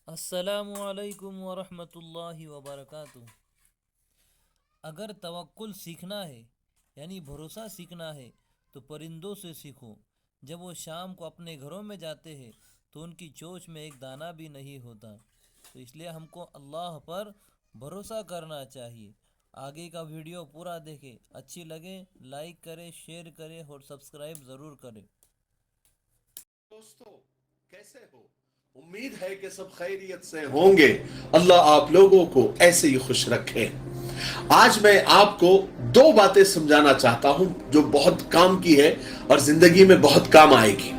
السلام علیکم ورحمۃ اللہ وبرکاتہ۔ اگر توکل سیکھنا ہے یعنی بھروسہ سیکھنا ہے تو پرندوں سے سیکھو۔ جب وہ شام کو اپنے گھروں میں جاتے ہیں تو ان کی چونچ میں ایک دانہ بھی نہیں ہوتا، تو اس لیے ہم کو اللہ پر بھروسہ کرنا چاہیے۔ آگے کا ویڈیو پورا دیکھیں، اچھی لگے لائک کریں، شیئر کریں اور سبسکرائب ضرور کریں۔ دوستو کیسے ہو؟ امید ہے کہ سب خیریت سے ہوں گے۔ اللہ آپ لوگوں کو ایسے ہی خوش رکھے۔ آج میں آپ کو دو باتیں سمجھانا چاہتا ہوں جو بہت کام کی ہے اور زندگی میں بہت کام آئے گی،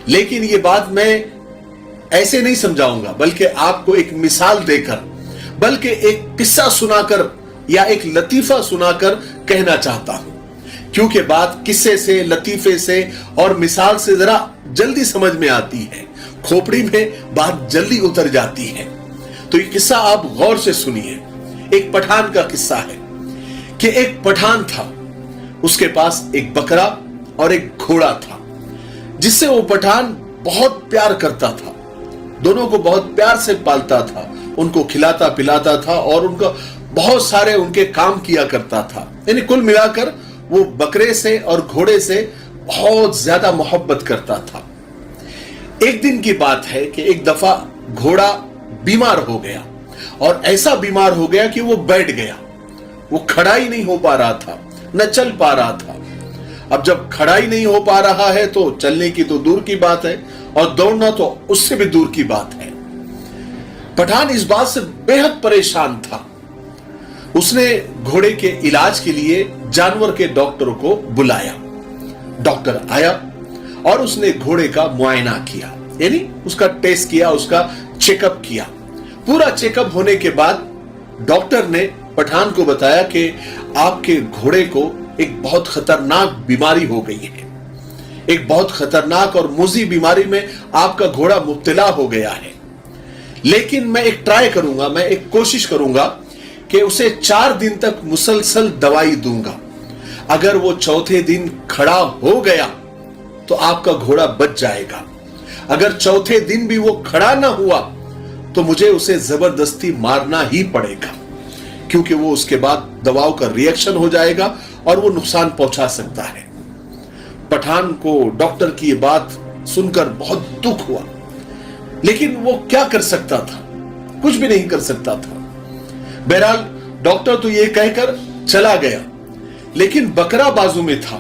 لیکن یہ بات میں ایسے نہیں سمجھاؤں گا، بلکہ آپ کو ایک مثال دے کر، بلکہ ایک قصہ سنا کر یا ایک لطیفہ سنا کر کہنا چاہتا ہوں، کیونکہ بات قصے سے، لطیفے سے اور مثال سے ذرا جلدی سمجھ میں آتی ہے، کھوپڑی میں بات جلدی اتر جاتی ہے۔ تو یہ قصہ آپ غور سے سنیے۔ ایک پٹھان کا قصہ ہے کہ ایک پٹھان تھا، اس کے پاس ایک بکرا اور ایک گھوڑا تھا، جس سے وہ پٹھان بہت پیار کرتا تھا، دونوں کو بہت پیار سے پالتا تھا، ان کو کھلاتا پلاتا تھا اور ان کا بہت سارے ان کے کام کیا کرتا تھا، یعنی کل ملا کر وہ بکرے سے اور گھوڑے سے بہت زیادہ محبت کرتا تھا۔ ایک دن کی بات ہے کہ ایک دفعہ گھوڑا بیمار ہو گیا، اور ایسا بیمار ہو گیا کہ وہ بیٹھ گیا، وہ کھڑا ہی نہیں ہو پا رہا تھا، نہ چل پا رہا تھا۔ اب جب کھڑا ہی نہیں ہو پا رہا ہے تو چلنے کی تو دور کی بات ہے، اور دوڑنا تو اس سے بھی دور کی بات ہے۔ پٹھان اس بات سے بے حد پریشان تھا۔ اس نے گھوڑے کے علاج کے لیے جانور کے ڈاکٹر کو بلایا۔ ڈاکٹر آیا اور اس نے گھوڑے کا معائنہ کیا، یعنی اس کا ٹیسٹ کیا، اس کا چیک اپ کیا۔ پورا چیک اپ ہونے کے بعد ڈاکٹر نے پٹھان کو بتایا کہ آپ کے گھوڑے کو ایک بہت خطرناک بیماری ہو گئی ہے، ایک بہت خطرناک اور موذی بیماری میں آپ کا گھوڑا مبتلا ہو گیا ہے، لیکن میں ایک ٹرائی کروں گا، میں ایک کوشش کروں گا کہ اسے 4 دن تک مسلسل دوائی دوں گا۔ اگر وہ چوتھے دن کھڑا ہو گیا تو آپ کا گھوڑا بچ جائے گا، اگر چوتھے دن بھی وہ کھڑا نہ ہوا تو مجھے اسے زبردستی مارنا ہی پڑے گا، کیونکہ وہ اس کے بعد دواؤں کا ری ایکشن ہو جائے گا اور وہ نقصان پہنچا سکتا ہے۔ پٹھان کو ڈاکٹر کی یہ بات سن کر بہت دکھ ہوا، لیکن وہ کیا کر سکتا تھا؟ کچھ بھی نہیں کر سکتا تھا۔ بہرحال ڈاکٹر تو یہ کہہ کر چلا گیا، لیکن بکرا بازو میں تھا۔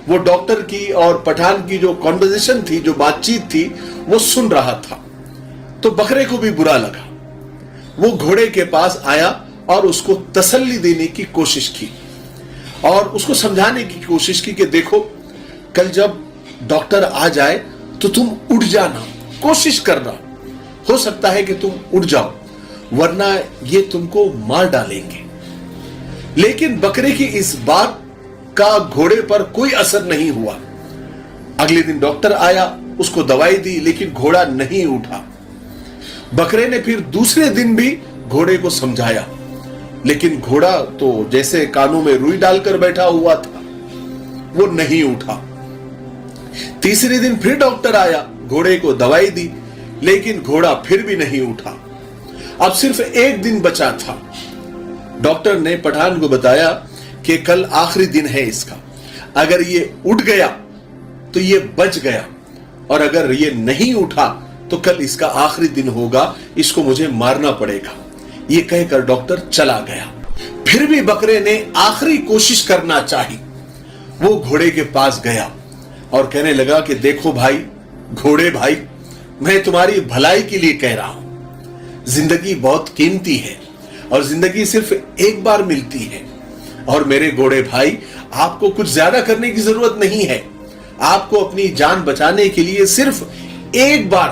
وہ ڈاکٹر کی اور پٹھان کی جو کنورسیشن تھی، جو بات چیت تھی، وہ سن رہا تھا۔ تو بکرے کو بھی برا لگا، وہ گھوڑے کے پاس آیا اور اس کو تسلی دینے کی کوشش کی اور اس کو سمجھانے کی کوشش کی کہ دیکھو، کل جب ڈاکٹر آ جائے تو تم اٹھ جانا، کوشش کرنا، ہو سکتا ہے کہ تم اٹھ جاؤ، ورنہ یہ تم کو مار ڈالیں گے۔ لیکن بکرے کی اس بات کا گھوڑے پر کوئی اثر نہیں ہوا۔ اگلے دن ڈاکٹر آیا، اس کو دوائی دی، لیکن گھوڑا نہیں اٹھا۔ بکرے نے پھر دوسرے دن بھی گھوڑے کو سمجھایا، لیکن گھوڑا تو جیسے کانوں میں روئی ڈال کر بیٹھا ہوا تھا، وہ نہیں اٹھا۔ تیسرے دن پھر ڈاکٹر آیا، گھوڑے کو دوائی دی، لیکن گھوڑا پھر بھی نہیں اٹھا۔ اب صرف ایک دن بچا تھا۔ ڈاکٹر نے پٹھان کو بتایا کہ کل آخری دن ہے اس کا، اگر یہ اٹھ گیا تو یہ بچ گیا، اور اگر یہ نہیں اٹھا تو کل اس کا آخری دن ہوگا، اس کو مجھے مارنا پڑے گا۔ یہ کہہ کر ڈاکٹر چلا گیا۔ پھر بھی بکرے نے آخری کوشش کرنا چاہی۔ وہ گھوڑے کے پاس گیا اور کہنے لگا کہ دیکھو بھائی، گھوڑے بھائی، میں تمہاری بھلائی کے لیے کہہ رہا ہوں، زندگی بہت قیمتی ہے اور زندگی صرف ایک بار ملتی ہے، اور میرے گھوڑے بھائی، آپ کو کچھ زیادہ کرنے کی ضرورت نہیں ہے۔ آپ کو اپنی جان بچانے کے لیے صرف ایک بار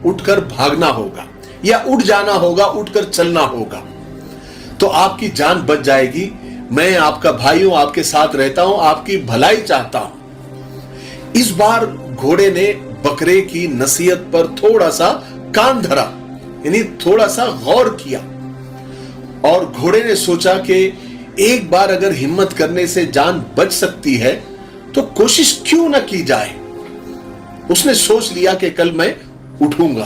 اٹھ کر بھاگنا ہوگا، یا اٹھ جانا ہوگا، اٹھ کر چلنا ہوگا، تو آپ کی جان بچ جائے گی۔ میں آپ کا بھائی ہوں، آپ کے ساتھ رہتا ہوں، آپ کی بھلائی چاہتا ہوں۔ اس بار گھوڑے نے بکرے کی نصیحت پر تھوڑا سا کان دھرا، یعنی تھوڑا سا غور کیا، اور گھوڑے نے سوچا کہ ایک بار اگر ہمت کرنے سے جان بچ سکتی ہے تو کوشش کیوں نہ کی جائے۔ اس نے سوچ لیا کہ کل میں اٹھوں گا۔